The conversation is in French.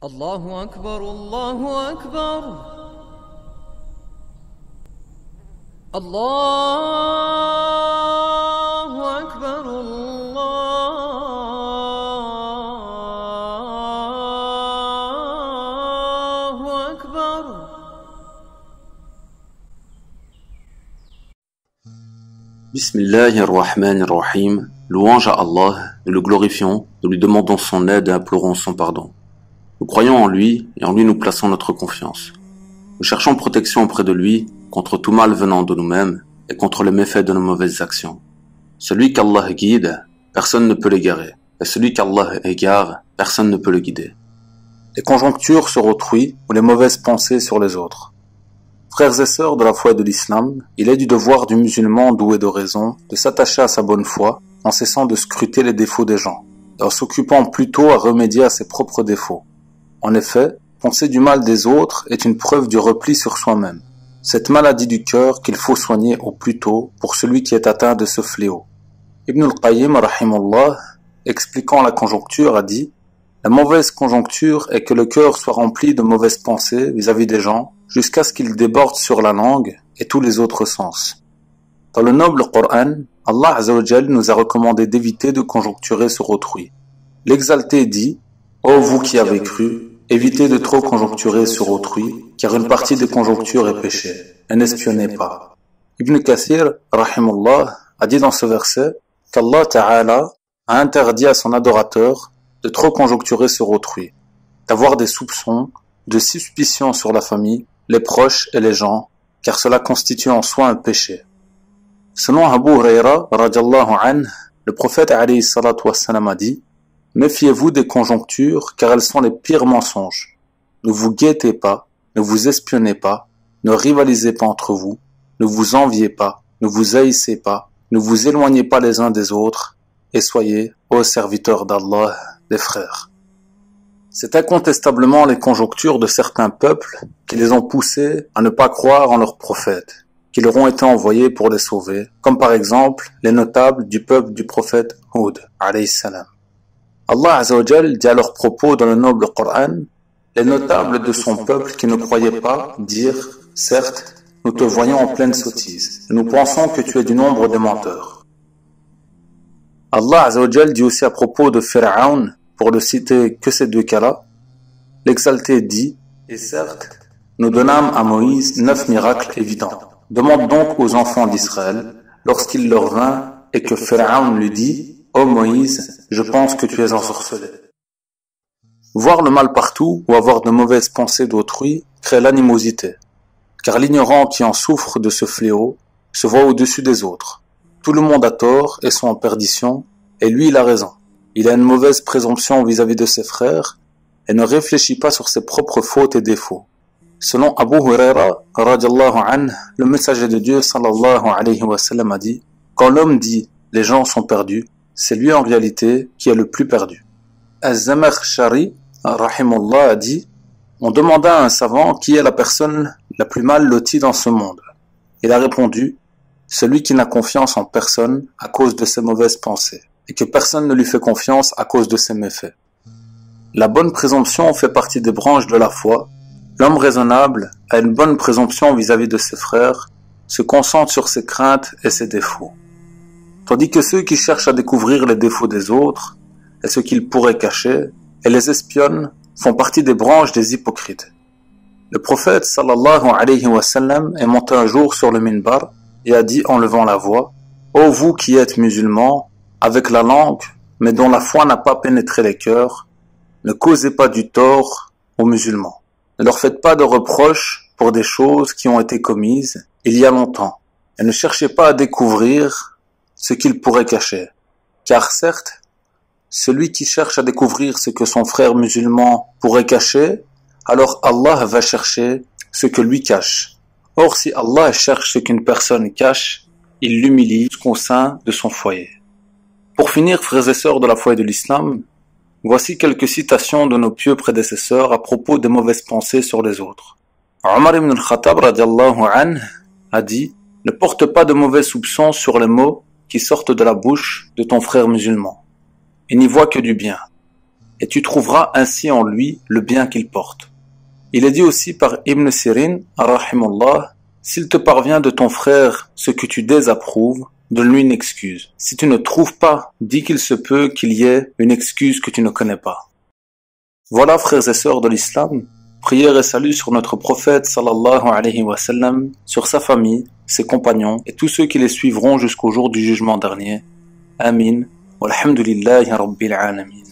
الله أكبر الله أكبر الله أكبر الله أكبر. Bismillahirrahmanirrahim. Louange à Allah, nous le glorifions, nous lui demandons son aide et implorons son pardon. Nous croyons en lui et en lui nous plaçons notre confiance. Nous cherchons protection auprès de lui contre tout mal venant de nous-mêmes et contre les méfaits de nos mauvaises actions. Celui qu'Allah guide, personne ne peut l'égarer, et celui qu'Allah égare, personne ne peut le guider. Les conjonctures sur autrui ou les mauvaises pensées sur les autres. Frères et sœurs de la foi et de l'islam, il est du devoir du musulman doué de raison de s'attacher à sa bonne foi en cessant de scruter les défauts des gens et en s'occupant plutôt à remédier à ses propres défauts. En effet, penser du mal des autres est une preuve du repli sur soi-même. Cette maladie du cœur qu'il faut soigner au plus tôt pour celui qui est atteint de ce fléau. Ibn al-Qayyim, rahimahullah, expliquant la conjoncture, a dit « La mauvaise conjoncture est que le cœur soit rempli de mauvaises pensées vis-à-vis des gens jusqu'à ce qu'il déborde sur la langue et tous les autres sens. » Dans le noble Coran, Allah Azza wa Jal nous a recommandé d'éviter de conjoncturer sur autrui. L'exalté dit « Ô vous qui avez cru, évitez de trop conjoncturer sur autrui, car une partie des conjonctures est péché, et n'espionnez pas. » Ibn Kathir, rahimahullah, a dit dans ce verset qu'Allah Ta'ala a interdit à son adorateur de trop conjoncturer sur autrui, d'avoir des soupçons, de suspicions sur la famille, les proches et les gens, car cela constitue en soi un péché. Selon Abu Huraira, radiallahu anhu, le prophète alayhi salatu wassalam a dit « Méfiez-vous des conjonctures, car elles sont les pires mensonges. Ne vous guettez pas, ne vous espionnez pas, ne rivalisez pas entre vous, ne vous enviez pas, ne vous haïssez pas, ne vous éloignez pas les uns des autres, et soyez, ô serviteurs d'Allah, des frères. » C'est incontestablement les conjonctures de certains peuples qui les ont poussés à ne pas croire en leurs prophètes, qui leur ont été envoyés pour les sauver, comme par exemple les notables du peuple du prophète Hud, alayhi salam. Allah Azza wa Jal dit à leur propos dans le noble Coran, les notables de son peuple qui ne croyaient pas dirent, certes, nous te voyons en pleine sottise, et nous pensons que tu es du nombre des menteurs. Allah Azza wa Jal dit aussi à propos de Pharaon, pour ne citer que ces deux cas-là, l'exalté dit, et certes, nous donnâmes à Moïse 9 miracles évidents. Demande donc aux enfants d'Israël, lorsqu'il leur vint, et que Pharaon lui dit, ô Moïse, je pense que tu es ensorcelé. Voir le mal partout ou avoir de mauvaises pensées d'autrui crée l'animosité, car l'ignorant qui en souffre de ce fléau se voit au-dessus des autres. Tout le monde a tort et sont en perdition, et lui il a raison. Il a une mauvaise présomption vis-à-vis de ses frères et ne réfléchit pas sur ses propres fautes et défauts. Selon Abu Huraira, radiallahu anhu, le messager de Dieu sallallahu alayhi wa sallam a dit « Quand l'homme dit « les gens sont perdus », c'est lui en réalité qui est le plus perdu. Az-Zamakhshari, rahimullah, a dit « On demanda à un savant qui est la personne la plus mal lotie dans ce monde. Il a répondu « Celui qui n'a confiance en personne à cause de ses mauvaises pensées, et que personne ne lui fait confiance à cause de ses méfaits. » La bonne présomption fait partie des branches de la foi. L'homme raisonnable a une bonne présomption vis-à-vis de ses frères, se concentre sur ses craintes et ses défauts. Tandis que ceux qui cherchent à découvrir les défauts des autres et ce qu'ils pourraient cacher et les espionnent font partie des branches des hypocrites. Le prophète sallallahu alayhi wa sallam est monté un jour sur le minbar et a dit en levant la voix « Ô vous qui êtes musulmans, avec la langue, mais dont la foi n'a pas pénétré les cœurs, ne causez pas du tort aux musulmans. Ne leur faites pas de reproches pour des choses qui ont été commises il y a longtemps, et ne cherchez pas à découvrir ce qu'ils pourraient cacher. Car certes, celui qui cherche à découvrir ce que son frère musulman pourrait cacher, alors Allah va chercher ce que lui cache. Or, si Allah cherche ce qu'une personne cache, il l'humilie jusqu'au sein de son foyer. » Pour finir, frères et sœurs de la foi et de l'islam, voici quelques citations de nos pieux prédécesseurs à propos des mauvaises pensées sur les autres. Omar ibn al-Khattab radiallahu anhu a dit « Ne porte pas de mauvais soupçons sur les mots qui sortent de la bouche de ton frère musulman, et n'y vois que du bien. » et tu trouveras ainsi en lui le bien qu'il porte. Il est dit aussi par Ibn Sirin, rahimahullah, s'il te parvient de ton frère ce que tu désapprouves, donne-lui une excuse. Si tu ne trouves pas, dis qu'il se peut qu'il y ait une excuse que tu ne connais pas. Voilà, frères et sœurs de l'islam, prière et salut sur notre prophète sallallahu alayhi wa sallam, sur sa famille, ses compagnons et tous ceux qui les suivront jusqu'au jour du jugement dernier. Amin. Walhamdulillahi rabbil alamin.